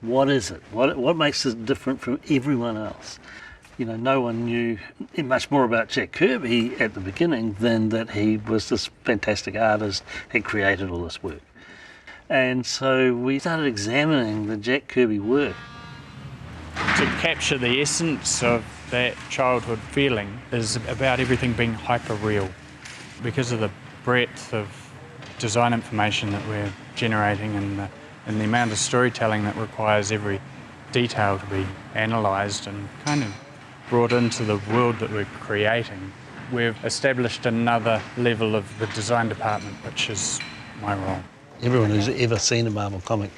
What is it? What makes it different from everyone else? You know, no one knew much more about Jack Kirby at the beginning than that he was this fantastic artist, had created all this work. And so we started examining the Jack Kirby work. To capture the essence of that childhood feeling is about everything being hyper-real. Because of the breadth of design information that we're generating and the amount of storytelling that requires every detail to be analysed and kind of brought into the world that we're creating, we've established another level of the design department, which is my role. Everyone who's ever seen a Marvel comic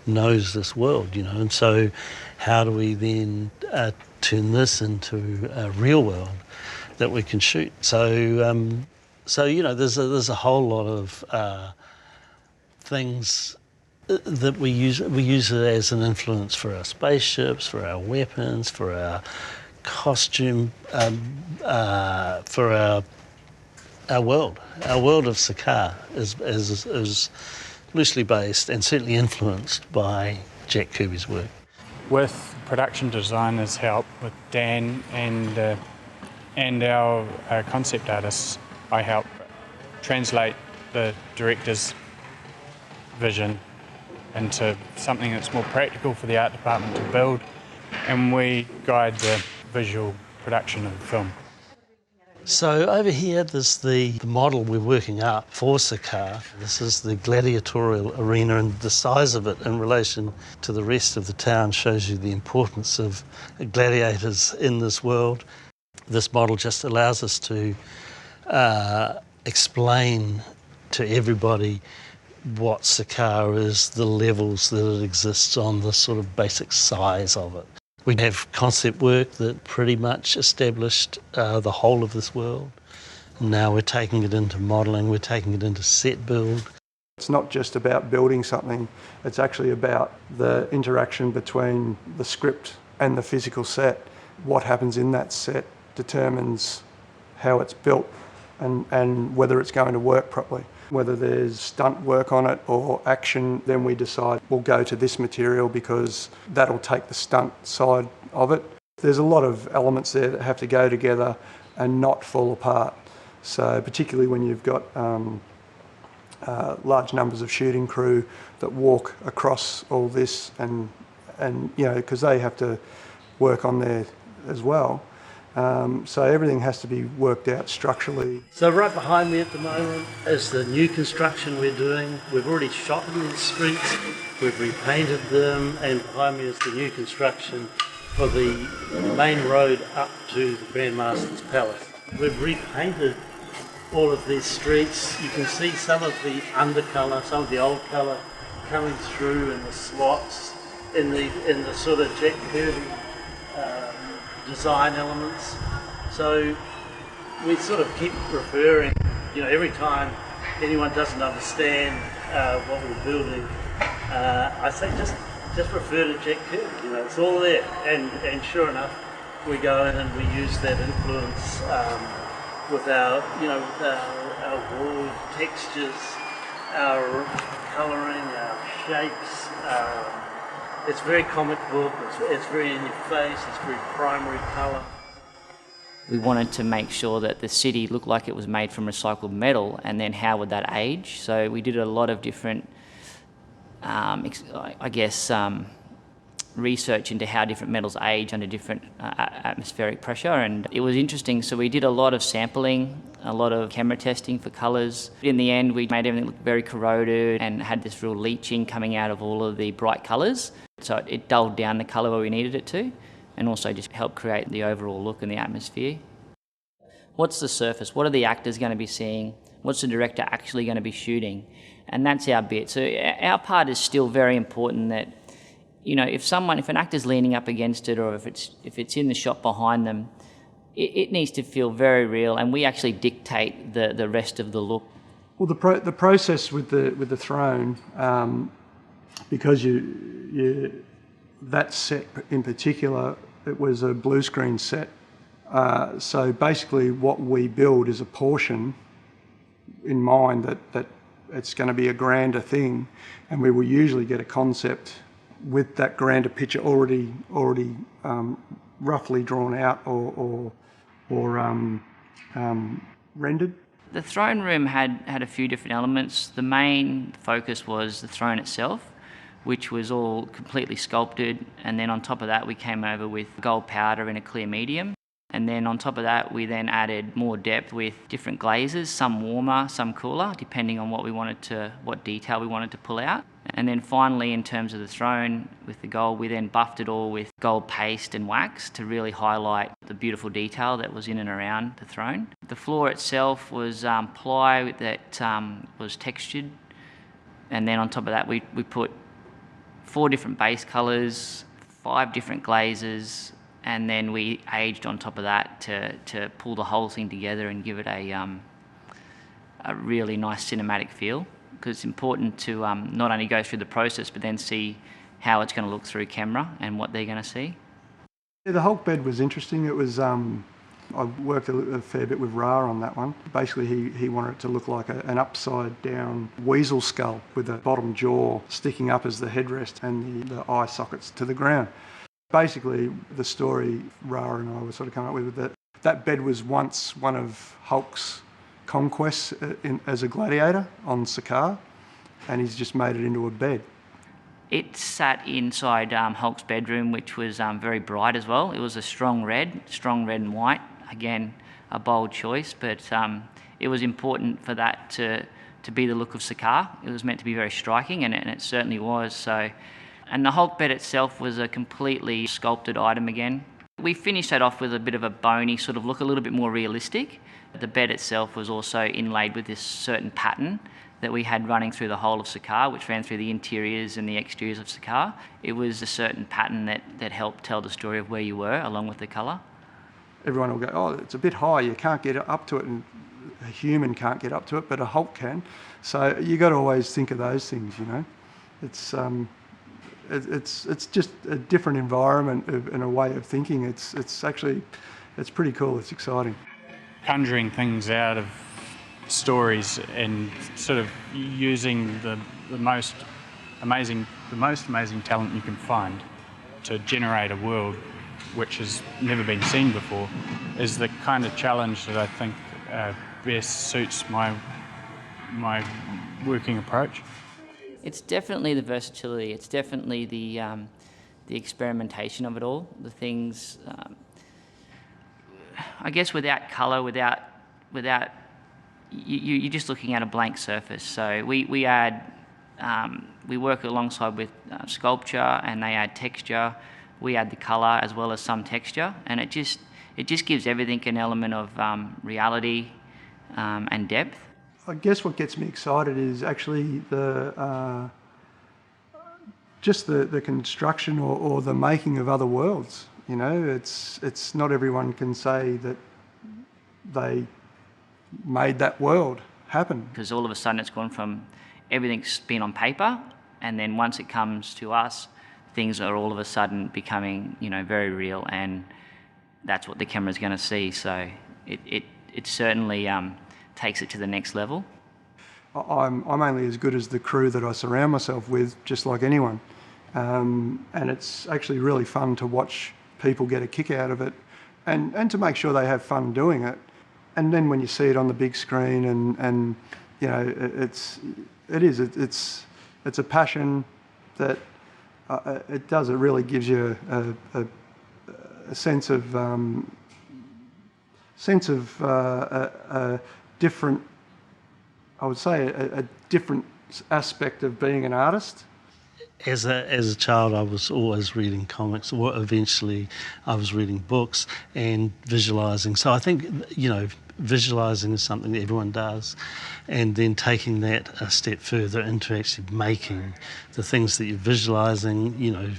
knows this world, you know, and so how do we then turn this into a real world that we can shoot? So you know, there's a whole lot of things that we use it as an influence for our spaceships, for our weapons, for our costume, for our world. Our world of Sakaar is loosely based and certainly influenced by Jack Kirby's work. With production designers' help, with Dan and our concept artists, I help translate the director's vision into something that's more practical for the art department to build, and we guide the visual production of the film. So over here there's the model we're working up for Sakaar. This is the gladiatorial arena, and the size of it in relation to the rest of the town shows you the importance of gladiators in this world. This model just allows us to explain to everybody what Sakaar is, the levels that it exists on, the sort of basic size of it. We have concept work that pretty much established the whole of this world. Now we're taking it into modelling, we're taking it into set build. It's not just about building something, it's actually about the interaction between the script and the physical set. What happens in that set determines how it's built and whether it's going to work properly. Whether there's stunt work on it or action, then we decide we'll go to this material because that'll take the stunt side of it. There's a lot of elements there that have to go together and not fall apart. So particularly when you've got large numbers of shooting crew that walk across all this and you know, because they have to work on there as well. So everything has to be worked out structurally. So right behind me at the moment is the new construction we're doing. We've already shot in these streets, we've repainted them, and behind me is the new construction for the main road up to the Grand Master's Palace. We've repainted all of these streets. You can see some of the undercolour, some of the old colour coming through in the slots, in the sort of Jack Kirby design elements. So we sort of keep referring, you know, every time anyone doesn't understand what we're building, I say just refer to Jack Kirby, you know, it's all there. And sure enough, we go in and we use that influence with our, you know, with our wall textures, our colouring, our shapes. It's very comic book, it's very in your face, it's very primary colour. We wanted to make sure that the city looked like it was made from recycled metal, and then how would that age? So we did a lot of different, research into how different metals age under different atmospheric pressure, and it was interesting. So we did a lot of sampling, a lot of camera testing for colours. In the end, we made everything look very corroded and had this real leaching coming out of all of the bright colours. So it dulled down the colour where we needed it to, and also just helped create the overall look and the atmosphere. What's the surface? What are the actors going to be seeing? What's the director actually going to be shooting? And that's our bit. So our part is still very important that, you know, if an actor's leaning up against it, or if it's in the shot behind them, it needs to feel very real, and we actually dictate the rest of the look. Well, the process with the throne, because that set in particular, it was a blue screen set. So basically, what we build is a portion in mind that it's going to be a grander thing, and we will usually get a concept with that grander picture already roughly drawn out or rendered. The throne room had a few different elements. The main focus was the throne itself, which was all completely sculpted, and then on top of that we came over with gold powder in a clear medium. And then on top of that, we then added more depth with different glazes, some warmer, some cooler, depending on what detail we wanted to pull out. And then finally, in terms of the throne with the gold, we then buffed it all with gold paste and wax to really highlight the beautiful detail that was in and around the throne. The floor itself was ply that was textured. And then on top of that, we put 4 different base colours, 5 different glazes, and then we aged on top of that to pull the whole thing together and give it a really nice cinematic feel, because it's important to not only go through the process but then see how it's going to look through camera and what they're going to see. Yeah, the Hulk bed was interesting. It was I worked a fair bit with Ra on that one. Basically he wanted it to look like an upside down weasel skull with the bottom jaw sticking up as the headrest and the eye sockets to the ground. Basically, the story Ra and I were sort of coming up with that bed was once one of Hulk's conquests as a gladiator on Sakaar, and he's just made it into a bed. It sat inside Hulk's bedroom, which was very bright as well. It was a strong red and white. Again, a bold choice, but it was important for that to be the look of Sakaar. It was meant to be very striking, and it certainly was. So. And the Hulk bed itself was a completely sculpted item again. We finished that off with a bit of a bony sort of look, a little bit more realistic. The bed itself was also inlaid with this certain pattern that we had running through the whole of Sakaar, which ran through the interiors and the exteriors of Sakaar. It was a certain pattern that helped tell the story of where you were, along with the colour. Everyone will go, oh, it's a bit high, you can't get up to it, and a human can't get up to it, but a Hulk can. So you got to always think of those things, you know. It's just a different environment and a way of thinking. It's pretty cool. It's exciting. Conjuring things out of stories and sort of using the most amazing talent you can find to generate a world which has never been seen before is the kind of challenge that I think best suits my working approach. It's definitely the versatility. It's definitely the experimentation of it all. The things, I guess, without colour, without you're just looking at a blank surface. So we work alongside with sculpture, and they add texture. We add the colour as well as some texture, and it just gives everything an element of reality and depth. I guess what gets me excited is actually the construction or the making of other worlds. You know, it's not everyone can say that they made that world happen. Because all of a sudden it's gone from everything's been on paper, and then once it comes to us, things are all of a sudden becoming, you know, very real, and that's what the camera's going to see. So it certainly takes it to the next level. I'm only as good as the crew that I surround myself with, just like anyone. And it's actually really fun to watch people get a kick out of it and to make sure they have fun doing it. And then when you see it on the big screen and you know, it's a passion that it really gives you a sense of a different, I would say, a different aspect of being an artist. As a child, I was always reading comics, or eventually I was reading books and visualising. So I think, you know, visualising is something that everyone does, and then taking that a step further into actually making the things that you're visualising, you know,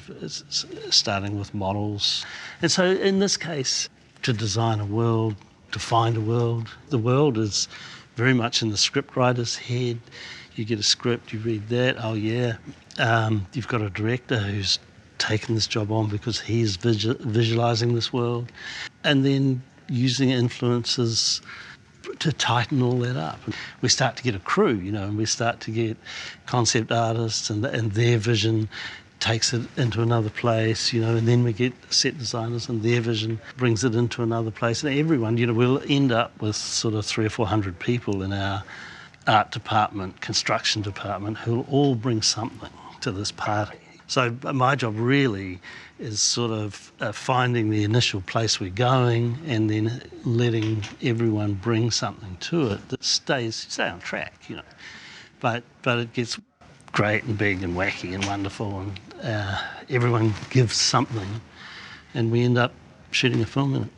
starting with models. And so in this case, to design a world, to find a world, the world is very much in the scriptwriter's head. You get a script, you read that, oh yeah. You've got a director who's taken this job on because he's visualising this world, and then using influences to tighten all that up. We start to get a crew, you know, and we start to get concept artists and their vision takes it into another place, and then we get set designers and their vision brings it into another place. And everyone, we'll end up with sort of 300 or 400 people in our art department, construction department, who'll all bring something to this party. So my job really is sort of finding the initial place we're going and then letting everyone bring something to it that stay on track, But it gets great and big and wacky and wonderful, and everyone gives something, and we end up shooting a film in it.